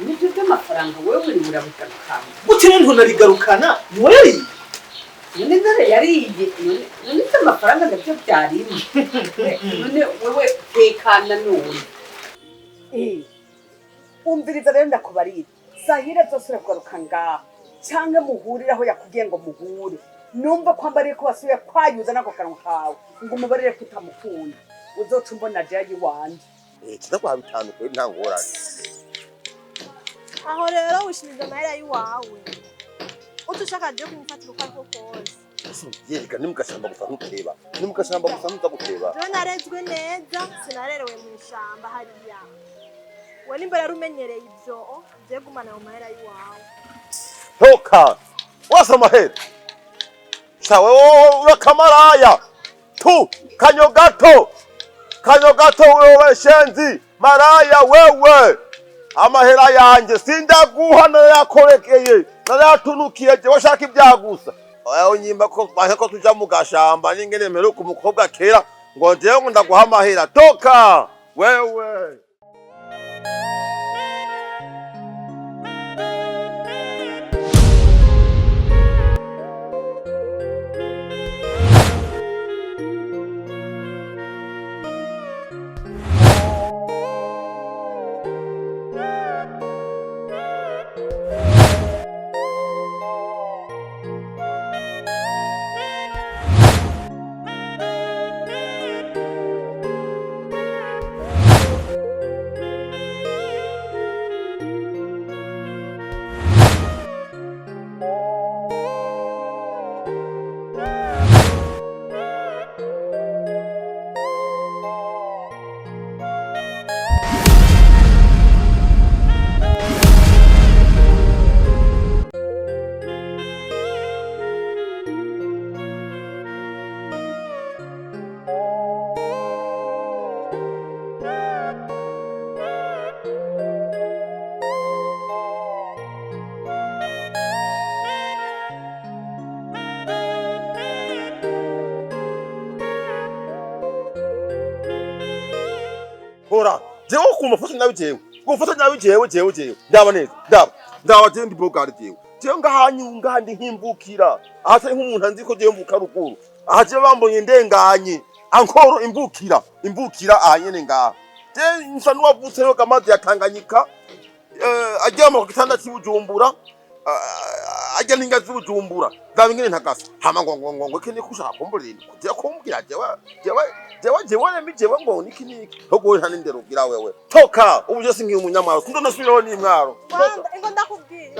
nibyo by'amafaranga wewe uri burabigarukana gute n'umuntu narigarukana wewe none dore yariye none amafaranga nabyo byarimo none wewe tekana none umviriza rero ndakubarira sahira zose uragaruka ngaho cyangwa muhurire aho yakubwiye ngo muhure numva kwambariye ko wasuye kwayuza nako kanwa kawe ngo umubarire ko utamukunda uzoca umbona jayi wanje kiza kwa bitanu kuri nta ngorane aho rero wishimiza amahera y'iwawe utushaka je kumfatira uko ariko kose yega nimugashamba gusa ntukureba nimugashamba gusa ntutaguteba je narezwe neza sinarerewe mu ishamba hariya we nimbere rumenyereye ivyo je gumana mu mahera y'iwawe toka wasa amahera sawe urakamaraya tu kanyogato wewe shenzi maraya wewe amahera yanje sindaguha narayakorekeye narayatunukiye je washaka ibyagusa aho nyimba ko bahe ko tuja mu gashamba n'ingene mpero ku mukobwa kera ngo jewe ngo ndaguha amahera toka wewe Hora, jewe kumufata nawe jewe. Kumufata nawe jewe. Ndaba neza. Ndaba jewe ndi bogari jewe. Jewe ngahanyunga ndi nkimbukira. Ahase nk'umuntu anzi ko jewe mvuka ruguru. Aha jewe bambonye ndenganye. Ankoro imbukira ahanyene ngaha. Je nsa nuwavutse yo kamazi ya Tanganyika. Ajyama ku gitanda cy'Ubujumbura. Ajya ninga z'Ubujumbura. Ndaba ngene ntagasa. Hama ngo kene kushaka kumburira. Kujya kumbwira jewe mijewe ngo niki hogo hane ndero gira wewe toka ubuje singi umunyamwaro kundo nasubiraho ni mwaro wanda ingo ndakubwiye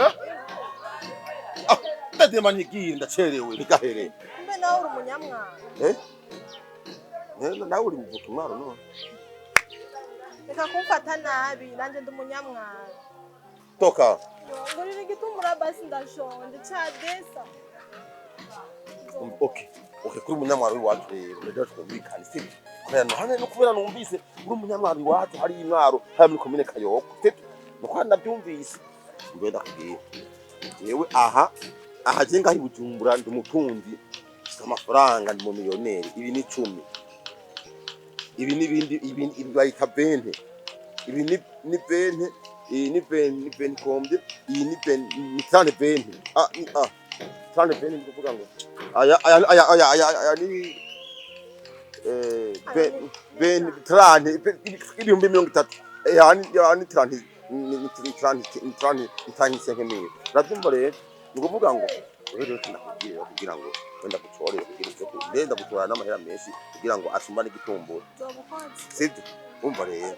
ndadema nigire ndacerewe nigahere mbe nawe uri umunyamwaro nawe uri muvuka mwaro no reka kumfata nabi nanje ndi umunyamwaro toka ngo riri gitumura basi ndashonje cyadesa okay kuri umunyamwaro w'iwacu rero ndaje kubikana sibyo kwano hane no kubera numvise uri umunyamwaro w'iwacu hari imwaro hari muri komine Kayoko sibyo nuko ndabyumvise ngo ndakubwiye yewe aha je ngahi Bujumbura ndi umutunzi amafaranga ndi mu miliyoneri ibi ni 10 ibi nibindi ibi bayita bente ibi ni bente ni bente kombe iyi ni bente ni 30 bente Tane bene kuvuga ngo aya ni ben trane ibihumbi 30 yani trane ni trane sekemeye radumba rero nukuvuga ngo rero tunakubwira kugira ngo wenda gucorera kugira cyo ndenda gutora n'amahera menshi kugira ngo asumbane igitumbura sibyo umva rero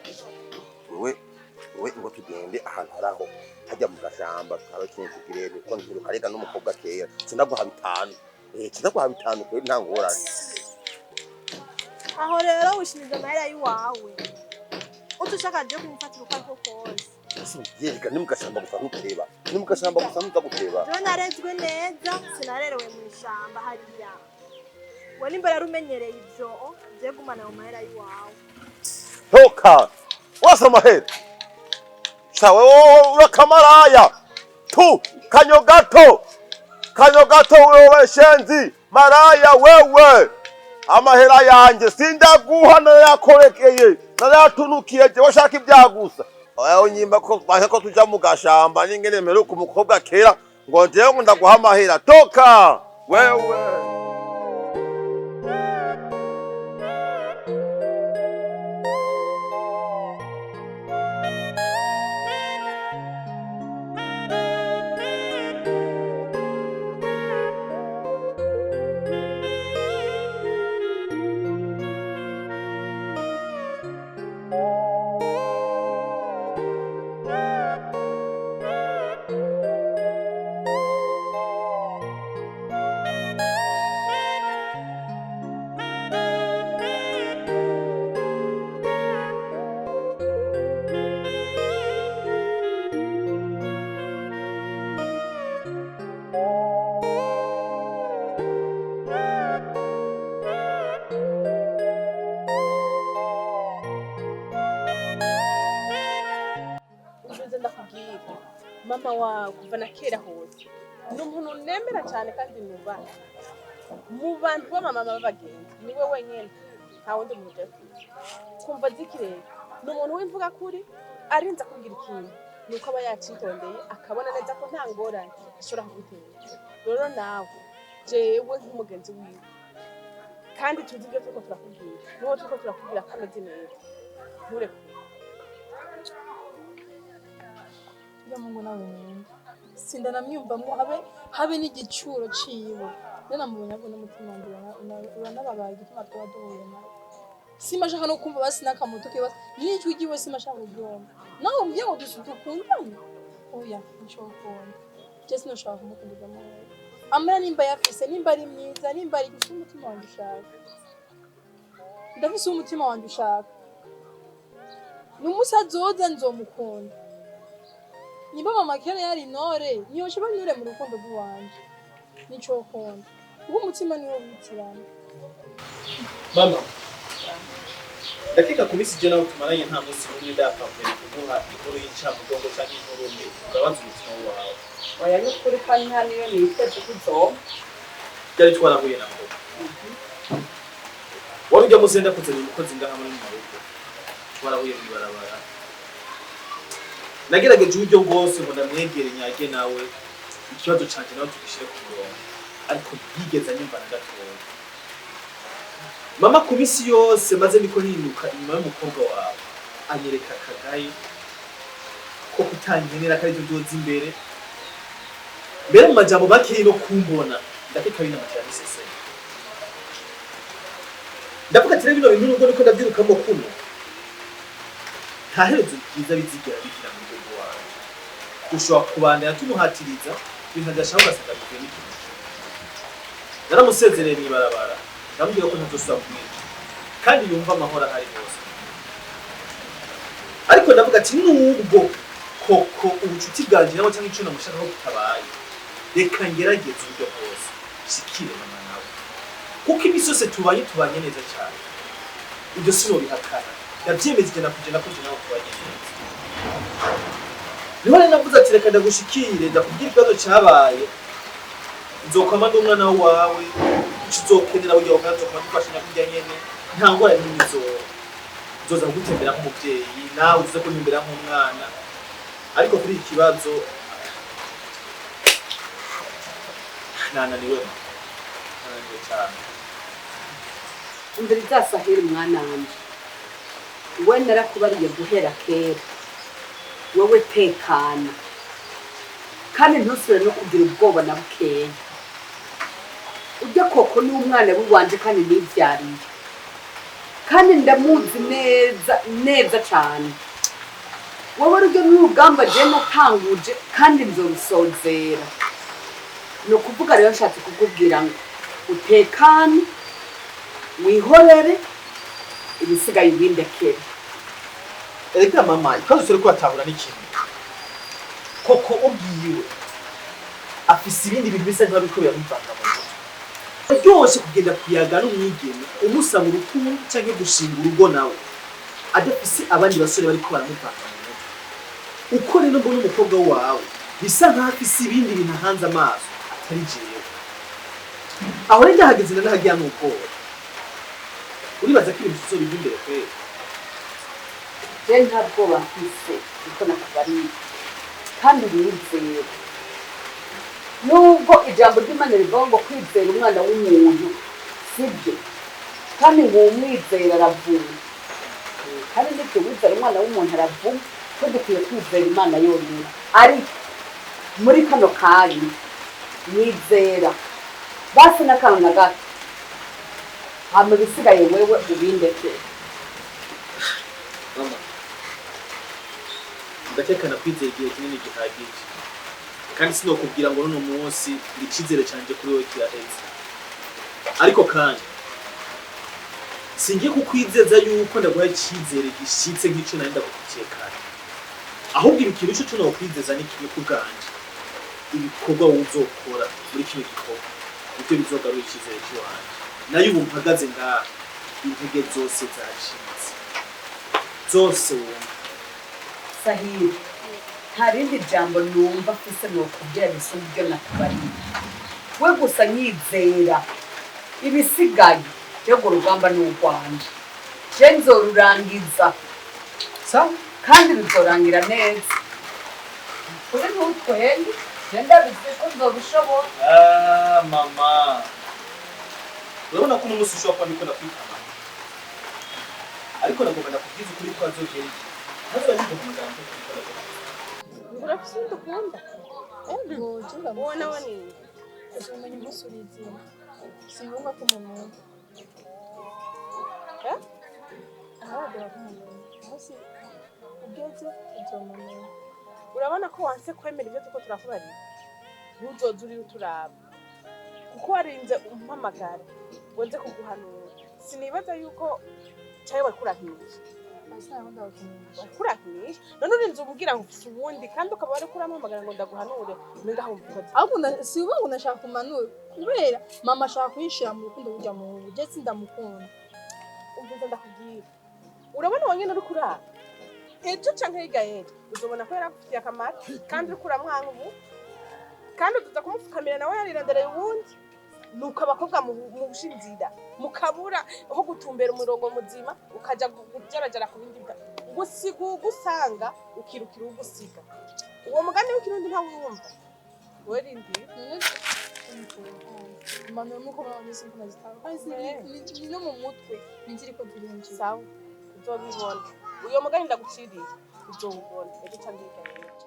wewe ngo tugende ahantu haraho hajya mu gashamba twabakinze kirebe ko ngiruka arega n'umukobwa kera sindaguha 5 sindaguha 5 kuri nta ngorane aho rero wishimiza amahera y'iwawe utushaka je kumfatira uko ariko kose yega nimugashamba gusa ntukureba nimugashamba gusa ntutaguteba je narezwe neza sinarerewe mu ishamba hariya we nimbere rumenyereye ivyo je gumana mu mahera y'iwawe toka wasa amahera sawe urakamaraya tu kanyogato wewe shenzi maraya wewe amahera yanje sindaguha narayakorekeye narayatunukiye je washaka ibyagusa oya unyimba ko bahe ko tuja mu gashamba n'ingene mperuka umukobwa kera ngo njewe ngo ndaguha amahera toka wewe. Mama wa kuva na kera hose ni umuntu nemera cyane kandi nubaha mu bantu b'amama b'abagenzi niwe wenyine nta wundi muntu kumva zikirere ni umuntu w'imvuga kuri arinza kugira ikintu nuko aba yacitondeye akabona neza ko nta ngorane ishobora kugutera rero nawe jewe nk'umugenzi wiwe kandi tuzi ibyo turiko turakubwira n'uwo turiko turakubwira ko ameze neza nturekure Mungu nawe mwenda sinda namyumvamwo habe n'igicuro ciwe nena mubona ko n'umutima wanjye uranababaye gituma twaduhuye nawe simashaka no kumva basi nakamutuke basi n'ijwi giwe simashaka kubyumva nawe mbye ngo dusukundane oya nshokona just no shaka kumukundira mu amara nimba yafise nimba ari myiza nimba ari gufite umutima wanjye ushaka ndafise umutima wanjye ushaka n'umusazoza nzomukunda niba mama kera yari intore niyo shiba nyure mu rukundo rw'uwanje nico konda ubwo umutima niwo witirana mama dakika kumisi je nawe tumaranye nta munsi n'umwe ndapapera kumuha inkuru y'incamugongo cyangwa inkuru mbi ugabanza umutima wawe oya ni kuri kandi nta niyo niteze kuzoma byari twarahuye na ngo wari ujya muzenda kuzana umukozi ngaha muri mu rugo twarahuye mu barabara nagerageje uburyo bwose ngo ndamwegere nyage nawe ikibazo canje nawe tugishire ku murongo ariko yigeze anyumva na gatoya mama kubisi yose maze niko ninuka inyuma y'umukobwa wawe anyereka akagaye ko kutankenera ko aribyo byoza imbere mbere mu majambo makiri no kumbona ndakeka binamutera n'iseseme ndavuga ati rero bino bintu nubwo niko ndabyirukamo kuno nta herezo ryiza bizigera bigira mu rugo wawe ushobora kubandanya tumuhatiriza ibintu adashaka ugasanga bivuye n'ikintu naramusezereye mw'ibarabara ndamubwira ko ntazosubira kumwica kandi yumva amahoro ahari hose ariko ndavuga ati nubwo koko ubucuti bwanjye nawe cyangwa icyo namushakaho butabaye reka ngerageze uburyo bwose shikire mama nawe kuko iminsi yose tubanye neza cyane ibyo sinobihakana yabyemeza igena kugenda kuje nawe tubanye neza niho rero navuze ati reka ndagushikire ndakubwira ikibazo cyabaye nzokwama ndi umwana wawe uzokenera ugiye ukora nzokoma dufashanya kurya nyene nta ngorane n'imwe nzoza kugutembera nk'umuvyeyi nawe uze kuntembera nk'umwana ariko kuri iki kibazo nananiwe cyane imbere izasahira umwana wanje we narakubariye guhera kera wowe tekana kandi ntusubire no kugira ubwoba na bukeya ujya koko ni umwana w'iwanje kandi nibyariye kandi ndamuzi neza cyane wowe rujya n'urugamba je natanguje kandi nzorusozera ni ukuvuga rero nshatse kukubwira ngo utekane wihorere ibisigaye ubindekere erega mama ikaze usore ko atahura n'ikintu koko ubwiwe afise ibindi bintu bisa nk'aho biko biramuvanga mu mutwe ryose kugenda kuyaga n'umwigeme umusaba urukundo cyangwa gushinga urugo nawe adafise abandi basore bariko baramuvanga mu mutwe uko rero mbona umukobwa wawe bisa nk'aho afise ibindi bintu hanze amaso atari jewe aho rero ndahageze ndahagiye n'ubwoba uribaza ko ibintu bizoba imbere kwera rero nta bwoba mfise kuko nakubariye kandi nizera nubwo ijambo ry'Imana rivuga ngo kwizera umwana w'umuntu sibyo kandi ngo umwizera aravuma kandi nibyo wizera umwana w'umuntu aravuma ko dukwiye kwizera Imana yonyine ariko muri kano kanya nizera basi n'akantu na gato hama bisigaye wewe ubindeke. mama ndakekana kwizera igihe kinini gihagije kandi sinokubwira ngo n'uno munsi icyizere canje kuri wewe kiraheze ariko kandi singiye kukwizeza yuko ndaguha icyizere gishitse nk'ico nari ndagufitiye kare ahubwo ikintu ico nokwizeza ni kimwe ku bwanje ibikorwa uzokora muri kino gikorwa nibyo bizogarura icyizere cy'iwanje nayo ubu mpagaze ngaha intege zose zacitse zose wumva Sahira nta rindi jambo numva mfise nokubwira bisumba ibyo nakubariye we gusa nyizera ibisigaye rego urugamba ni urwanje je nzorurangiza kandi ruzorangira neza kuri ntutwenge je ndabizi ko nzobishobora. mama urabona ko umunsi ushobora kuba ndiko ndakwitama ariko nagomba ndakubwiza ukuri ko azogera igihe ntazaba yumva amagambo urafise ndukunda ngo cyangwa wowe nawe ninde umenye umunsi urizima sinumva ko umuntu ahadera ko umuntu umunsi ugeze uzomenya. urabona ko wanse kwemera ibyo tuko turakubarira ntuzoze uri uturaba kuko warinze umpamagara wenze kuguhanura sinibaza yuko cyawe wakurahimisha wakurahimisha none urinze umubwira ngo ufise ubundi kandi ukaba wari kurampamagara ngo ndaguhanure nenga aho mvuga ahubwo si uba ngo nashaka kumanura kubera mama ashaka kuyishira mu rukundo burya mu buje sindamukunda umvuze ndakubwira urabona wonyene uri kurara ejo canke hirya y'ejo uzobona ko yaragufitiye akamaro kandi uri kuramwanka ubu kandi utuza kumupfukamira nawe yarirondereye uwundi nuko abakobwa mubusha inzira mukabura aho gutumbera umurongo muzima ukaja kujarajara ku bindi gusiga ugusanga ukirukira ugusiga uwo mugani w'ikirundi ntawumva we rindi mama muko mama bisi kuna zitaro kandi no mu mutwe niziri ko birinji sawa uzobibona uyo mugani ndaguciriye uzowubona ejo cyangwa hirya y'ejo.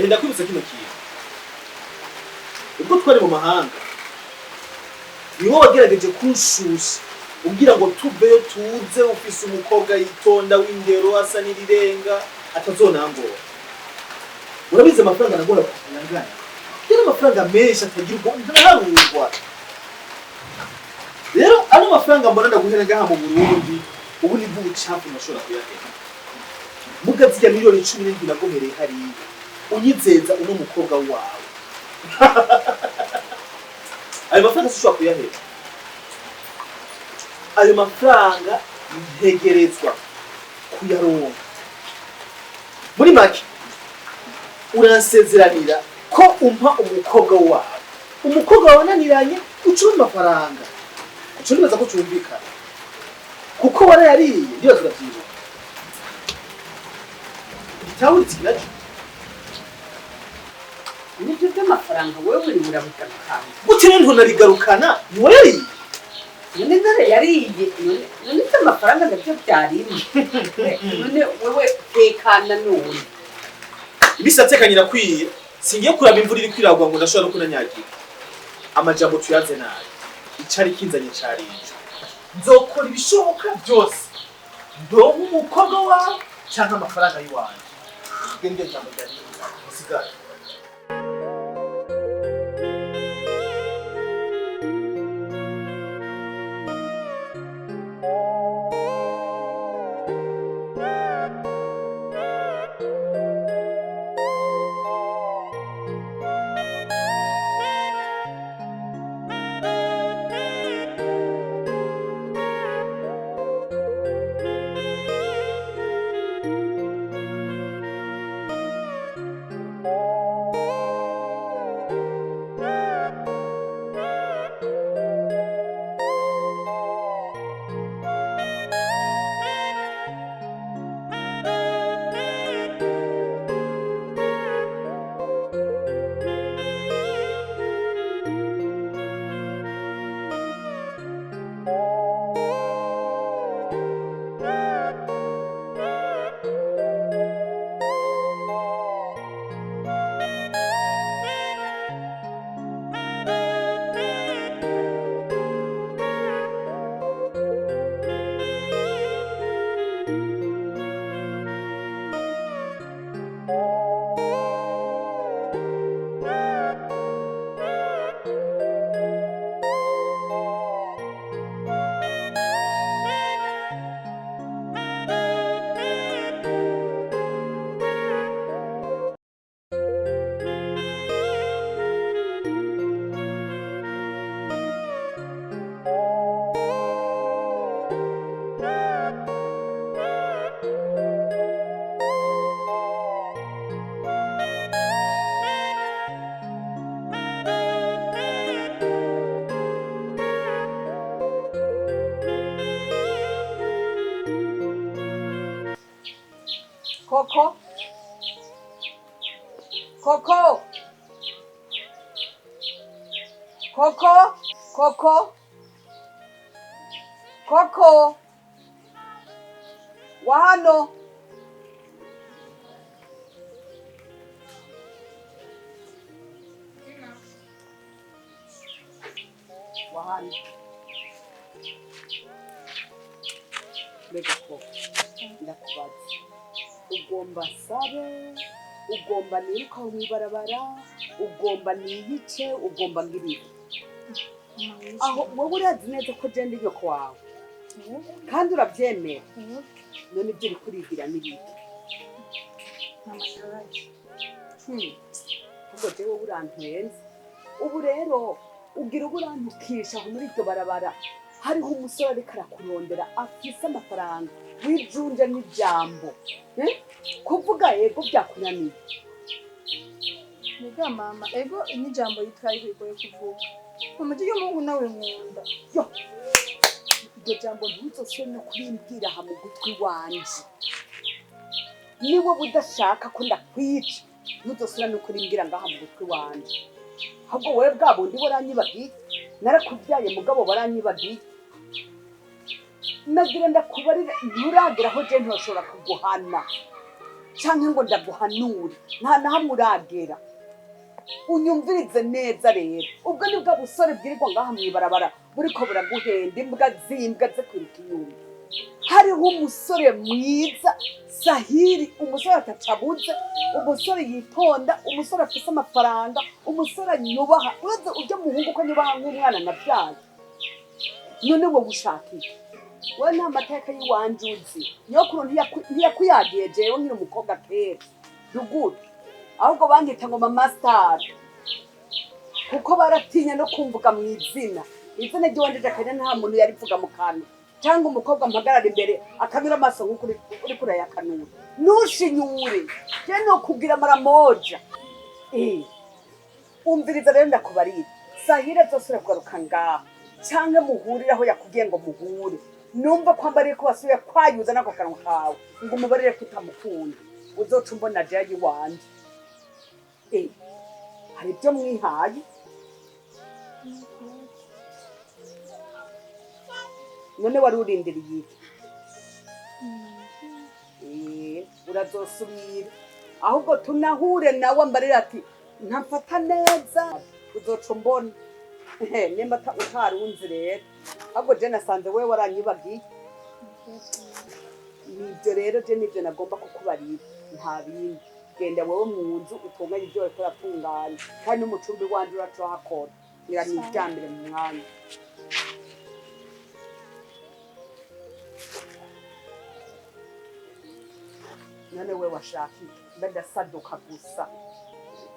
ndakwibutsa kino kintu ubwo twari mu mahanga niwo wagerageje kunshusha umbwira ngo tuveyo tuze ufise umukobwa yitonda w'indero asa n'irirenga atazonangora urabizi amafaranga nagora kuyangana yari amafaranga menshi atagira ubwo ntararungwa rero ano mafaranga mbona ndaguhera ngaha mu Burundi ubu ni bw'ubucafu nashobora kuyahera mugazirya miliyoni 17 nagomereye hariya unyizeza uno mukobwa wawe ayo mafaranga sishobora kuyahera ayo mafaranga ntegerezwa kuyaronka muri make uransezeranira ko umpa umukobwa wawe umukobwa wananiranye ucura amafaranga ucuribaza ko cyumvikana kuko warayariye ndibaza ugatibuka itawuritse kiracyo nibyo by'amafaranga wowe uri murabugarukana gute rero narigarukana ntiwayariye none dore yariye none by'amafaranga nabyo byarimo none wewe tekana none ibisatekanye nakwiye singiye kuraba imvura iri kwiragwa ngo ndashobora no kunanyagira amajambo tuyaze nabi icari kinzanye carinje nzokora ibishoboka byose ndonka umukobwa wawe canke amafaranga yiwanje gende jambo ryari musigara Coco. Coco. Coco. Coco. Coco. Wahano. Wahano. Mbega Coco. Ndakubaza. Ugomba sabe, ugomba niruka mwibarabara, ugomba niyice, ugomba ngirire. Aho wowe urazi neza ko je ndi nyoko wawe. Kandi urabyemera. None ibyo uri kurigira n'ibiki? Ubwo je wowe urantenze. Ubu rero ugira uburantukisha aho muri iryo barabara. Hariho umusore ariko arakurondera afise amafaranga wijunje n'ijambo. Kuvuga yego byakunaniye. Nega mama, ego n'ijambo yitwaye bigoye kuvuga. Umuti y'umungu nawe nkunda. Yo. Iryo jambo ntuzose no kurimbwira ha mu gutwi wanje. Niwe budashaka ko ndakwica. Ntuzosura no kurimbwira ngaha mu gutwi wanje. Ahubwo wewe bwabo ndi boranyibagiye. Narakubyaye mugabo baranyibagiye. Nagira ndakubarira nturagira aho je ntoshobora kuguhana. canke ngo ndaguhanure nta na hamwe uragera. Unyumvirize neza rero, ubwo ni bwa busore bwirirwa ngaha mw'ibarabara buriko buraguhenda imbwa zimbwa ze kwiruka inyuma. Hariho umusore mwiza Sahiri, umusore atacabuze, umusore yitonda, umusore afise amafaranga, umusore anyubaha. Uretse urya muhungu ko anyubaha nk'umwana navyaye. None wowe ushaka iki? Wewe nta mateka y'iwanje uzi. Nyokuru ntiyakuyagiye jewe nkiri umukobwa kera. Dugudu. Ahubwo bandita ngo mama star. Kuko baratinya no kumvuga mu izina. Izina ry'iwanje jakanya nta muntu yarivuga mu kanwa. Cyangwa umukobwa mpagarara imbere akanyura amaso nk'uko uri kurayakanura. Nushinyure. Je no kugira mara moja. Umviriza rero ndakubarira. Sahira zose kugaruka ngaha. Cyangwa muhurira aho yakubwiye ngo muhure. Numva kwambariye ko basuye kwayuza nako kanwa kawe. Ngo umubarire kutamukunda. Uzoca umbona jaji wanje. Hari ibyo mwihaye. None wari urindiriye iki? Urazosubira. Ahubwo tunahure nawe ambarira ati ntamfata neza. Uzoca umbona. Nimba utarunzi rero. Ahubwo je nasanze wewe waranyibagiye. Nibyo rero je nibyo nagomba kukubarira. Nta bindi. Genda wewe mu nzu utunganye ibyo uriko uratunganya. Kandi n'umucumbi wanje uracahakora. Ngira niryambire mu mwanya. None we washaka iki? Mbe ndasaduka gusa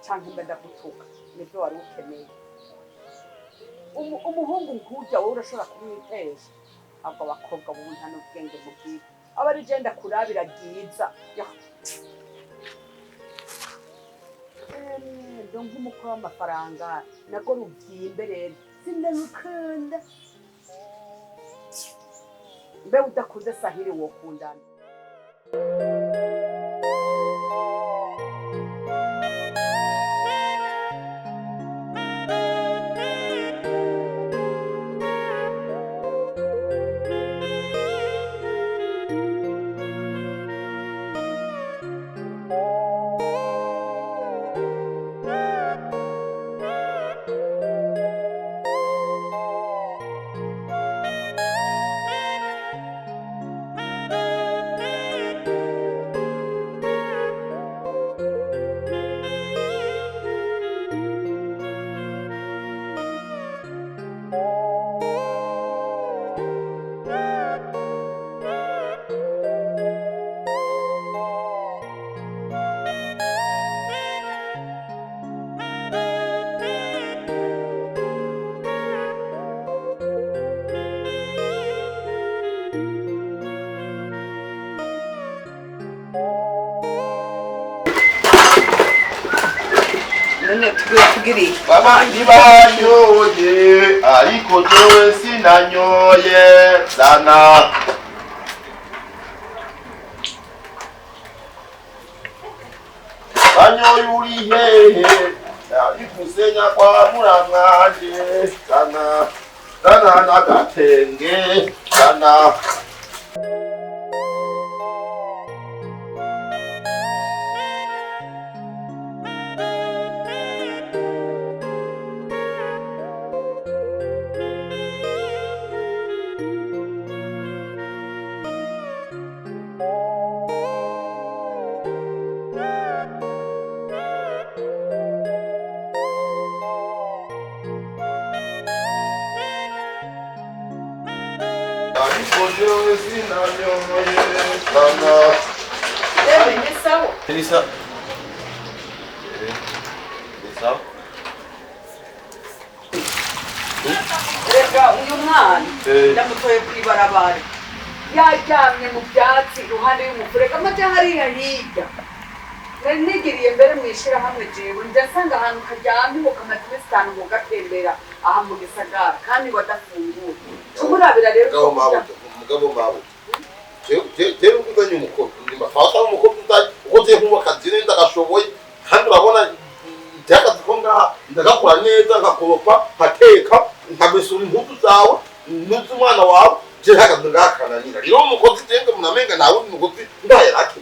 canke mbe ndagutuka? Nibyo wari ukeneye. Umuhungu nk'urya wowe urashobora kumwitesha. Abo bakobwa bo nta n'ubwenge mubwira. Aba ari je ndakurabira ryiza. Ndo nk'umukwe w'amafaranga nako rubyimbe rero. Sindamukunda. Mbe udakunze Sahiri wokundana. None tugiri. Mama ntibanyoye ariko jewe sinanyoye sana. Banyoye uri hehe arikusenya kwa muramwanje sana. Sana nagatenge sana. Ariko sinanyoye sana. Ni sawa. Ni sawa. Ni sawa. Reka uyu mwana ndamutoye kwibarabara. Yaryamye mu byatsi iruhande y'umufurega amaze hariya hirya. Nari nigiriye mbere mwishirahamwe jewe ndasanga ahantu karyamye ngo kamaze 5 ngo gatembera aha mu gisagara kandi wadafunguye. Tumurabira rero Mugabo mawe. Je ukuzanye umukobwa ndimba fata umukobwa utaje ukoze nkuba kazi nenda gashoboye kandi urabona itaka zikonga ndagakora neza ngakoropa hateka nkabesura impuzu zawe nuzu umwana wawe je hagaze ngakananira rero umukozi tenge munamenga nawe umukozi ndaye rake